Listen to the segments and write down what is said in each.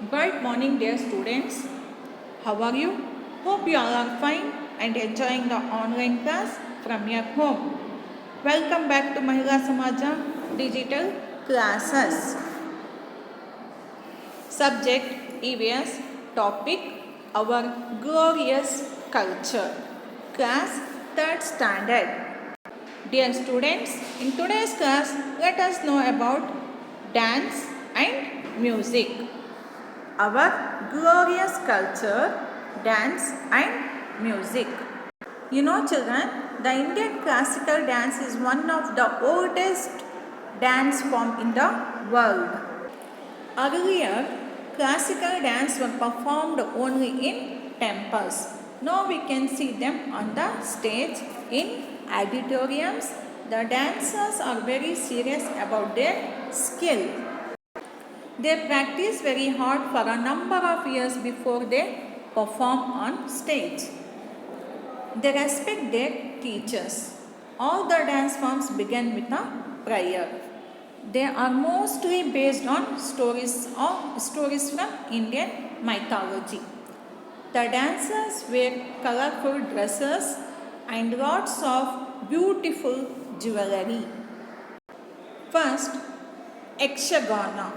Good morning, dear students. How are you? Hope you all are fine and enjoying the online class from your home. Welcome back to Mahila Samaja Digital Classes. Subject EVS topic our glorious culture. Class 3rd standard. Dear students, in today's class, let us know about dance and music. Our glorious culture, dance and music. You know children, the Indian classical dance is one of the oldest dance form in the world. Earlier, classical dance were performed only in temples. Now we can see them on the stage in auditoriums. The dancers are very serious about their skill. They practice very hard for a number of years before they perform on stage. They respect their teachers. All the dance forms begin with a prayer. They are mostly based on stories from Indian mythology. The dancers wear colorful dresses and lots of beautiful jewelry. First, Yakshagana.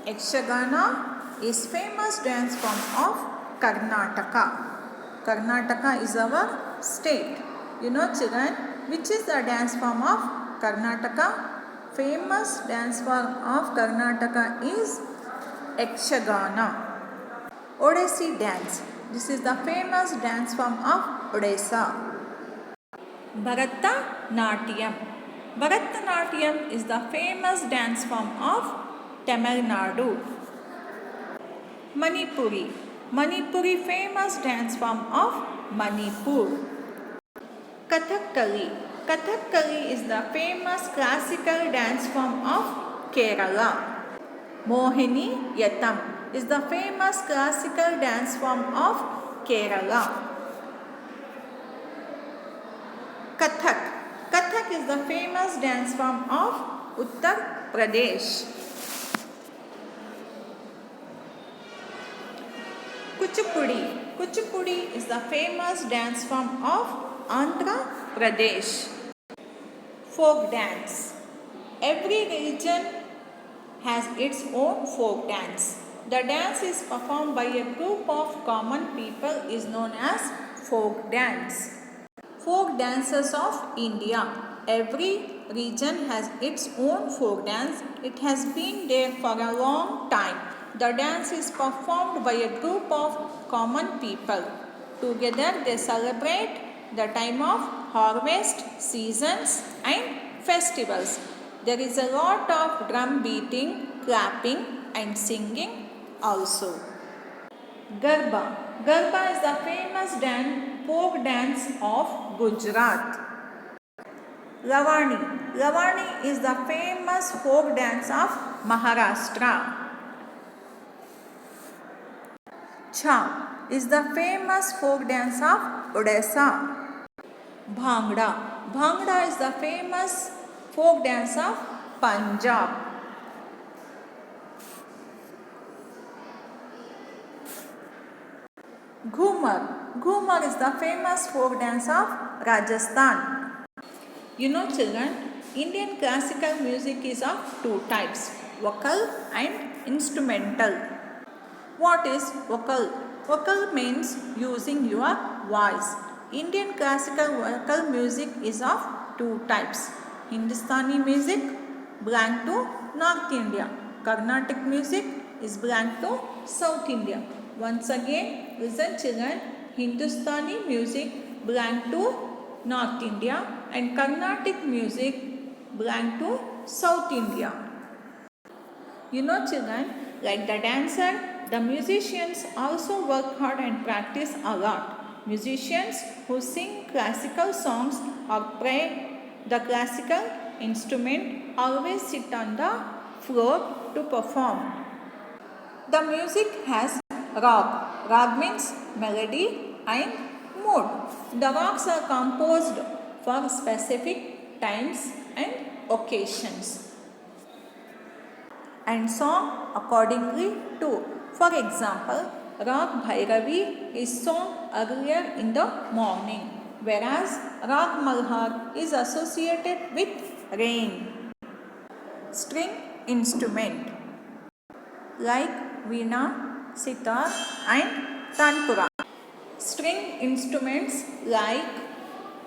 Yakshagana is famous dance form of Karnataka. Karnataka is our state. You know children, which is the dance form of Karnataka? Famous dance form of Karnataka is Yakshagana. Odissi dance. This is the famous dance form of Odisha. Bharatanatyam. Bharatanatyam is the famous dance form of Tamil Nadu. Manipuri. Manipuri famous dance form of Manipur. Kathakali. Kathakali is the famous classical dance form of Kerala. Mohiniyattam is the famous classical dance form of Kerala. Kathak. Kathak is the famous dance form of Uttar Pradesh. Kuchipudi. Kuchipudi is the famous dance form of Andhra Pradesh. Folk dance. Every region has its own folk dance. The dance is performed by a group of common people is known as folk dance. Folk dances of India. Every region has its own folk dance. It has been there for a long time. The dance is performed by a group of common people. Together they celebrate the time of harvest, seasons and festivals. There is a lot of drum beating, clapping and singing also. Garba. Garba is the famous folk dance of Gujarat. Lavani. Lavani is the famous folk dance of Maharashtra. Chhau is the famous folk dance of Odisha. Bhangra. Bhangra is the famous folk dance of Punjab. Ghumar. Ghumar is the famous folk dance of Rajasthan. You know children, Indian classical music is of two types, vocal and instrumental. What is vocal? Vocal means using your voice. Indian classical vocal music is of two types, Hindustani music belong to North India. Carnatic music is belong to South India. Once again, listen children, Hindustani music belong to North India and Carnatic music belong to South India. You know children, like the dancer, the musicians also work hard and practice a lot. Musicians who sing classical songs or play the classical instrument always sit on the floor to perform. The music has rag. Rag means melody and mood. The rags are composed for specific times and occasions and sung accordingly too. For example, Rag Bhairavi is sung earlier in the morning, whereas Rag Malhar is associated with rain. String instrument like veena, sitar and tanpura. String instruments like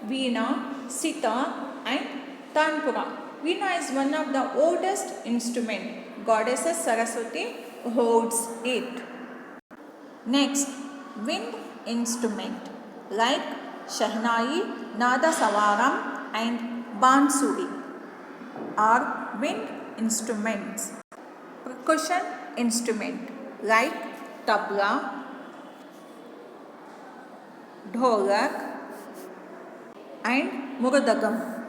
veena, sitar and tanpura. Veena is one of the oldest instrument. Goddess Saraswati holds it. Next, wind instrument like Shahnai, Nadasavaram and Bansuri are wind instruments. Percussion instrument like tabla, dholak and murdagam.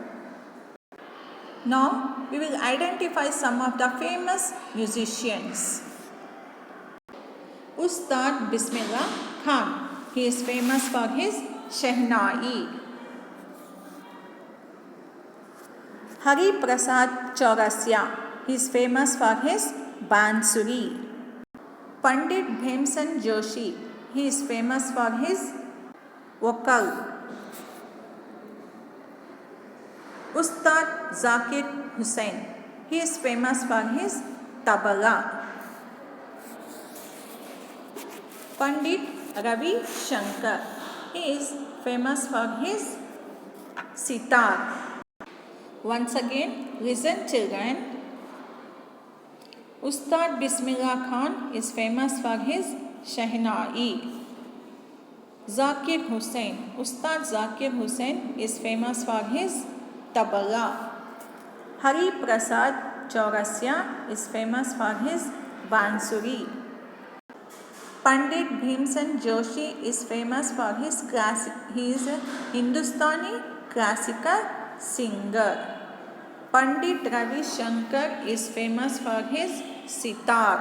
Now we will identify some of the famous musicians. Ustad Bismillah Khan, he is famous for his Shehnai. Hari Prasad Chaurasya, he is famous for his Bansuri. Pandit Bhimsen Joshi, he is famous for his vocal. Ustad Zakir Hussain, he is famous for his tabla. Pandit Ravi Shankar, he is famous for his sitar. Once again, listen children. Ustad Bismillah Khan is famous for his Shehnai. Zakir Hussain, Ustad Zakir Hussain is famous for his tabla. Hari Prasad Chaurasya is famous for his bansuri. Pandit Bhimsen Joshi is famous for his he is a Hindustani classical singer. Pandit Ravi Shankar is famous for his sitar.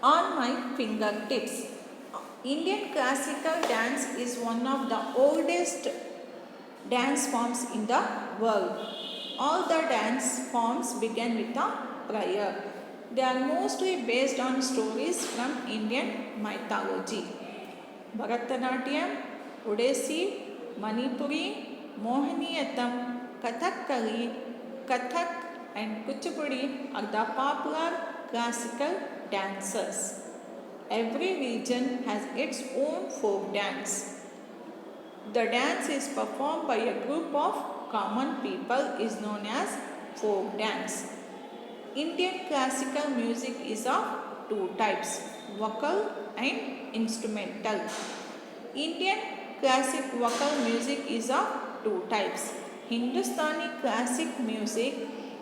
On my fingertips. Indian classical dance is one of the oldest dance forms in the world. All the dance forms began with a prayer. They are mostly based on stories from Indian mythology. Bharatanatyam, Odissi, Manipuri, Mohiniyattam, Kathakali, Kathak and Kuchipudi are the popular classical dances. Every region has its own folk dance. The dance is performed by a group of common people is known as folk dance. Indian classical music is of two types, vocal and instrumental. Indian classic vocal music is of two types. Hindustani classic music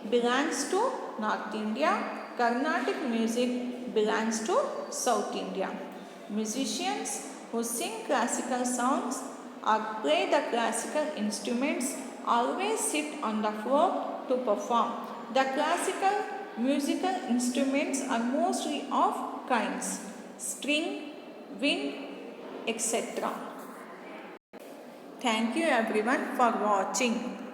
belongs to North India. Carnatic music belongs to South India. Musicians who sing classical songs or play the classical instruments always sit on the floor to perform. The classical musical instruments are mostly of kinds, string, wind, etc. Thank you everyone for watching.